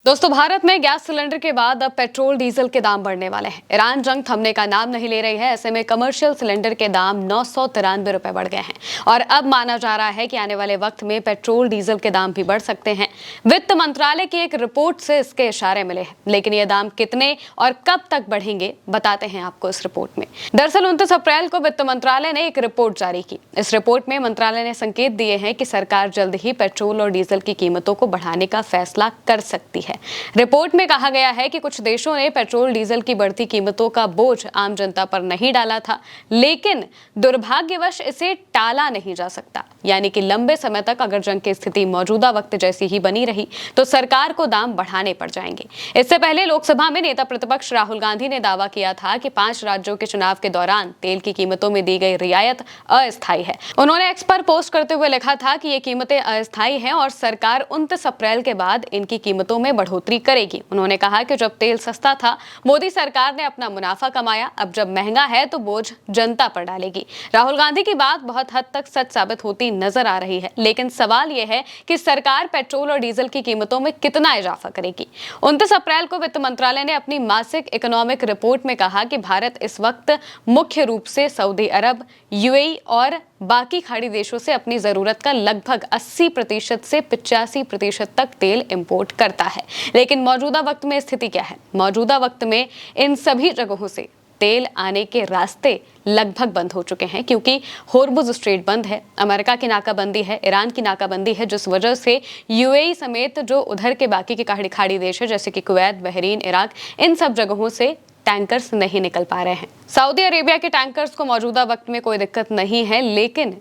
दोस्तों, भारत में gas cylinder के बाद अब पेट्रोल डीजल के दाम बढ़ने वाले हैं। ईरान जंग थमने का नाम नहीं ले रही है। ऐसे में कमर्शियल सिलेंडर के दाम 993 रुपए बढ़ गए हैं और अब माना जा रहा है कि आने वाले वक्त में पेट्रोल डीजल के दाम भी बढ़ सकते हैं। वित्त मंत्रालय की एक रिपोर्ट से इसके इशारे मिले हैं, लेकिन ये दाम कितने और कब तक बढ़ेंगे बताते हैं आपको इस रिपोर्ट में। दरअसल 29 अप्रैल को वित्त मंत्रालय ने एक रिपोर्ट जारी की। इस रिपोर्ट में मंत्रालय ने संकेत दिए हैं कि सरकार जल्द ही पेट्रोल और डीजल की कीमतों को बढ़ाने का फैसला कर सकती है। रिपोर्ट में कहा गया है कि कुछ देशों ने पेट्रोल डीजल की बढ़ती कीमतों का बोझ आम जनता पर नहीं डाला था, लेकिन दुर्भाग्यवश इसे टाला नहीं जा सकता। यानी कि लंबे समय तक अगर जंग की स्थिति मौजूदा वक्त जैसी ही बनी रही तो सरकार को दाम बढ़ाने पड़ जाएंगे। इससे पहले लोकसभा में नेता प्रतिपक्ष राहुल गांधी ने दावा किया था कि 5 राज्यों के चुनाव के दौरान तेल की कीमतों में दी गई रियायत अस्थायी है। उन्होंने एक्स पर पोस्ट करते हुए लिखा था कि ये कीमतें अस्थायी हैं और सरकार 29 अप्रैल के बाद इनकी कीमतों में बढ़ोतरी करेगी। उन्होंने कहा कि जब तेल सस्ता था, मोदी सरकार ने अपना मुनाफा कमाया, अब जब महंगा है तो बोझ जनता पर डालेगी। राहुल गांधी की बात बहुत हद तक सच साबित होती नजर आ रही है, लेकिन सवाल यह है कि सरकार पेट्रोल और डीजल की कीमतों में कितना इजाफा करेगी। 29 अप्रैल को वित्त मंत्रालय ने अपनी मासिक इकोनॉमिक रिपोर्ट में कहा कि भारत इस वक्त मुख्य रूप से सऊदी अरब, यूएई और बाकी खाड़ी देशों से अपनी जरूरत का लगभग 80% से 85% तक तेल इंपोर्ट करता है। लेकिन मौजूदा वक्त में स्थिति क्या है? मौजूदा वक्त में इन सभी जगहों से तेल आने के रास्ते लगभग बंद हो चुके हैं, क्योंकि होर्मुज स्ट्रेट बंद है, अमेरिका की नाकाबंदी है, ईरान की नाकाबंदी है, जिस वजह से यूएई समेत जो उधर के बाकी के खाड़ी देश है जैसे कि कुवैत, बहरीन, इराक, इन सब जगहों से टैंकर्स नहीं निकल पा रहे हैं। सऊदी अरेबिया के टैंकर्स को मौजूदा वक्त में कोई दिक्कत नहीं है, लेकिन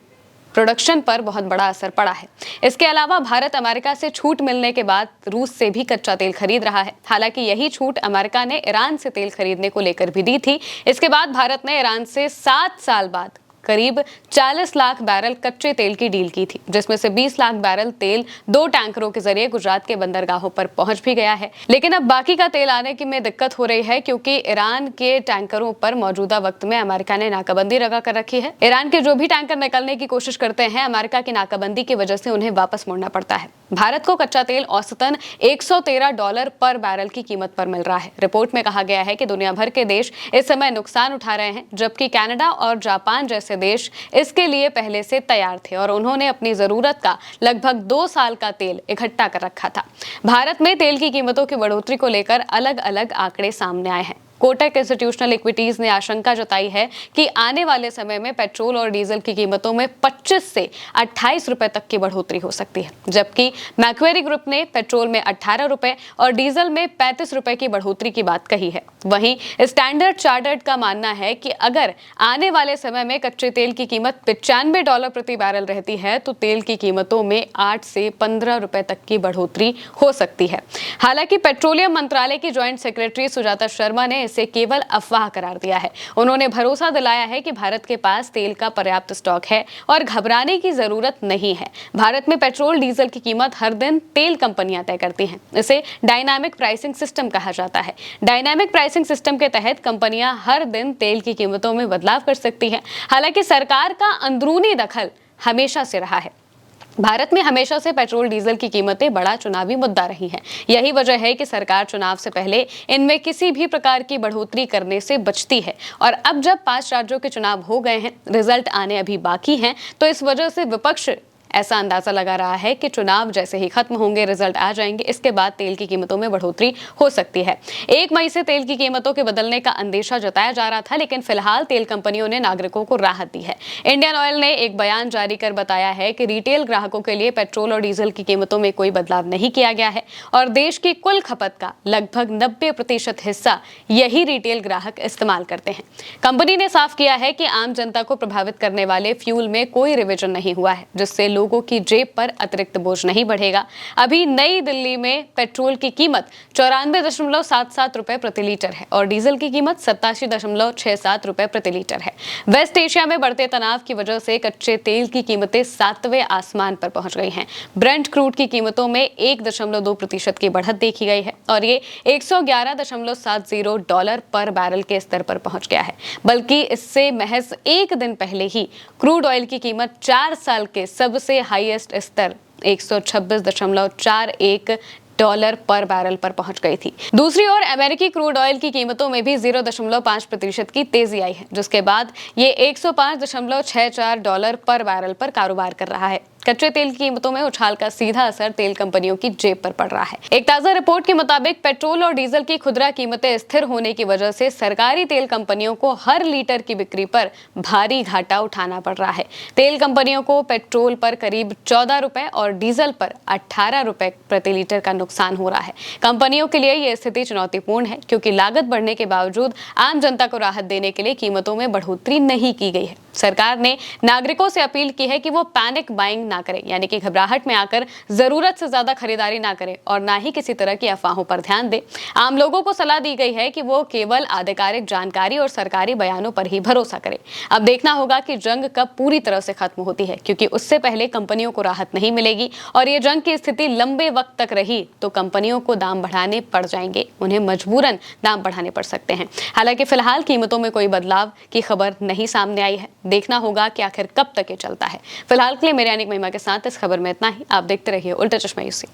प्रोडक्शन पर बहुत बड़ा असर पड़ा है। इसके अलावा भारत अमेरिका से छूट मिलने के बाद रूस से भी कच्चा तेल खरीद रहा है। हालांकि यही छूट अमेरिका ने ईरान से तेल खरीदने को लेकर भी दी थी। इसके बाद भारत ने ईरान से 7 साल बाद करीब 40 लाख बैरल कच्चे तेल की डील की थी, जिसमें से 20 लाख बैरल तेल 2 टैंकरों के जरिए गुजरात के बंदरगाहों पर पहुंच भी गया है। लेकिन अब बाकी का तेल आने की में दिक्कत हो रही है, क्योंकि ईरान के टैंकरों पर मौजूदा वक्त में अमेरिका ने नाकाबंदी लगा कर रखी है। ईरान के जो भी टैंकर निकलने की कोशिश करते हैं, अमेरिका की नाकाबंदी की वजह से उन्हें वापस मुड़ना पड़ता है। भारत को कच्चा तेल औसतन $113 पर बैरल की कीमत पर मिल रहा है। रिपोर्ट में कहा गया है कि दुनिया भर के देश इस समय नुकसान उठा रहे हैं, जबकि कनाडा और जापान जैसे देश इसके लिए पहले से तैयार थे और उन्होंने अपनी जरूरत का लगभग 2 साल का तेल इकट्ठा कर रखा था। भारत में तेल की कीमतों की बढ़ोतरी को लेकर अलग अलग आंकड़े सामने आए हैं। कोटक इंस्टीट्यूशनल इक्विटीज ने आशंका जताई है कि आने वाले समय में पेट्रोल और डीजल की कीमतों में 25 से 28 रुपए तक की बढ़ोतरी हो सकती है, जबकि मैक्वेरी ग्रुप ने पेट्रोल में 18 रुपए और डीजल में 35 रुपए की बढ़ोतरी की बात कही है। वहीं स्टैंडर्ड चार्टर्ड का मानना है कि अगर आने वाले समय में कच्चे तेल की कीमत $95 प्रति बैरल रहती है तो तेल की कीमतों में 8 से 15 रुपए तक की बढ़ोतरी हो सकती है। हालांकि पेट्रोलियम मंत्रालय की ज्वाइंट सेक्रेटरी सुजाता शर्मा ने इसे केवल अफवाह करार दिया है। उन्होंने भरोसा दिलाया है कि भारत के पास तेल का पर्याप्त स्टॉक है और घबराने की जरूरत नहीं है। भारत में पेट्रोल डीजल की कीमत हर दिन तेल कंपनियां तय करती हैं। इसे डायनामिक प्राइसिंग सिस्टम कहा जाता है। डायनामिक प्राइसिंग सिस्टम के तहत कंपनियां हर दिन तेल की कीमतों में बदलाव कर सकती हैं। हालांकि सरकार का अंदरूनी दखल हमेशा से रहा है। भारत में हमेशा से पेट्रोल डीजल की कीमतें बड़ा चुनावी मुद्दा रही हैं। यही वजह है कि सरकार चुनाव से पहले इनमें किसी भी प्रकार की बढ़ोतरी करने से बचती है। और अब जब 5 राज्यों के चुनाव हो गए हैं, रिजल्ट आने अभी बाकी हैं, तो इस वजह से विपक्ष ऐसा अंदाजा लगा रहा है कि चुनाव जैसे ही खत्म होंगे, रिजल्ट आ जाएंगे, इसके बाद तेल की कीमतों में बढ़ोतरी हो सकती है। 1 मई से तेल की कीमतों के बदलने का अंदेशा जताया जा रहा था, लेकिन फिलहाल तेल कंपनियों ने नागरिकों को राहत दी है। इंडियन ऑयल ने एक बयान जारी कर बताया है कि रिटेल ग्राहकों के लिए पेट्रोल और डीजल की कीमतों में कोई बदलाव नहीं किया गया है और देश की कुल खपत का लगभग 90% हिस्सा यही रिटेल ग्राहक इस्तेमाल करते हैं। कंपनी ने साफ किया है कि आम जनता को प्रभावित करने वाले फ्यूल में कोई रिविजन नहीं हुआ है, जिससे लोगों की जेब पर अतिरिक्त बोझ नहीं बढ़ेगा। अभी नई दिल्ली में पेट्रोल की कीमत 94.77 रुपए प्रति लीटर है और डीजल की कीमत 87.67 रुपए प्रति लीटर है। वेस्ट एशिया में बढ़ते तनाव की वजह से कच्चे तेल की कीमतें 7वें आसमान पर पहुंच गई हैं। ब्रेंट क्रूड की कीमतों में 1.2% की बढ़त देखी गई है और ये $111.70 पर बैरल के स्तर पर पहुंच गया है। बल्कि इससे महज 1 दिन पहले ही क्रूड ऑयल की कीमत 4 साल के सबसे हाईएस्ट स्तर 126.41 डॉलर पर बैरल पर पहुंच गई थी। दूसरी ओर अमेरिकी क्रूड ऑयल की कीमतों में भी 0.5% की तेजी आई है, जिसके बाद ये 105.64 डॉलर पर बैरल पर कारोबार कर रहा है। कच्चे तेल की कीमतों में उछाल का सीधा असर तेल कंपनियों की जेब पर पड़ रहा है। एक ताजा रिपोर्ट के मुताबिक पेट्रोल और डीजल की खुदरा कीमतें स्थिर होने की वजह से सरकारी तेल कंपनियों को हर लीटर की बिक्री पर भारी घाटा उठाना पड़ रहा है। तेल कंपनियों को पेट्रोल पर करीब 14 रुपए और डीजल पर 18 रुपए प्रति लीटर का नुकसान हो रहा है। कंपनियों के लिए यह स्थिति चुनौतीपूर्ण है, क्योंकि लागत बढ़ने के बावजूद आम जनता को राहत देने के लिए कीमतों में बढ़ोतरी नहीं की गई है। सरकार ने नागरिकों से अपील की है कि वो पैनिक बाइंग ना करें, यानी कि घबराहट में आकर जरूरत से ज्यादा खरीदारी ना करें और ना ही किसी तरह की अफवाहों पर ध्यान दें। आम लोगों को सलाह दी गई है कि वो केवल आधिकारिक जानकारी और सरकारी बयानों पर ही भरोसा करें। अब देखना होगा कि जंग कब पूरी तरह से खत्म होती है, क्योंकि उससे पहले कंपनियों को राहत नहीं मिलेगी और ये जंग की स्थिति लंबे वक्त तक रही तो कंपनियों को दाम बढ़ाने पड़ जाएंगे, उन्हें मजबूरन दाम बढ़ाने पड़ सकते हैं। हालांकि फिलहाल कीमतों में कोई बदलाव की खबर नहीं सामने आई है। देखना होगा कि आखिर कब तक ये चलता है। फिलहाल के लिए मेरे यानी महिमा के साथ इस खबर में इतना ही। आप देखते रहिए उल्टा चश्मा यूसी।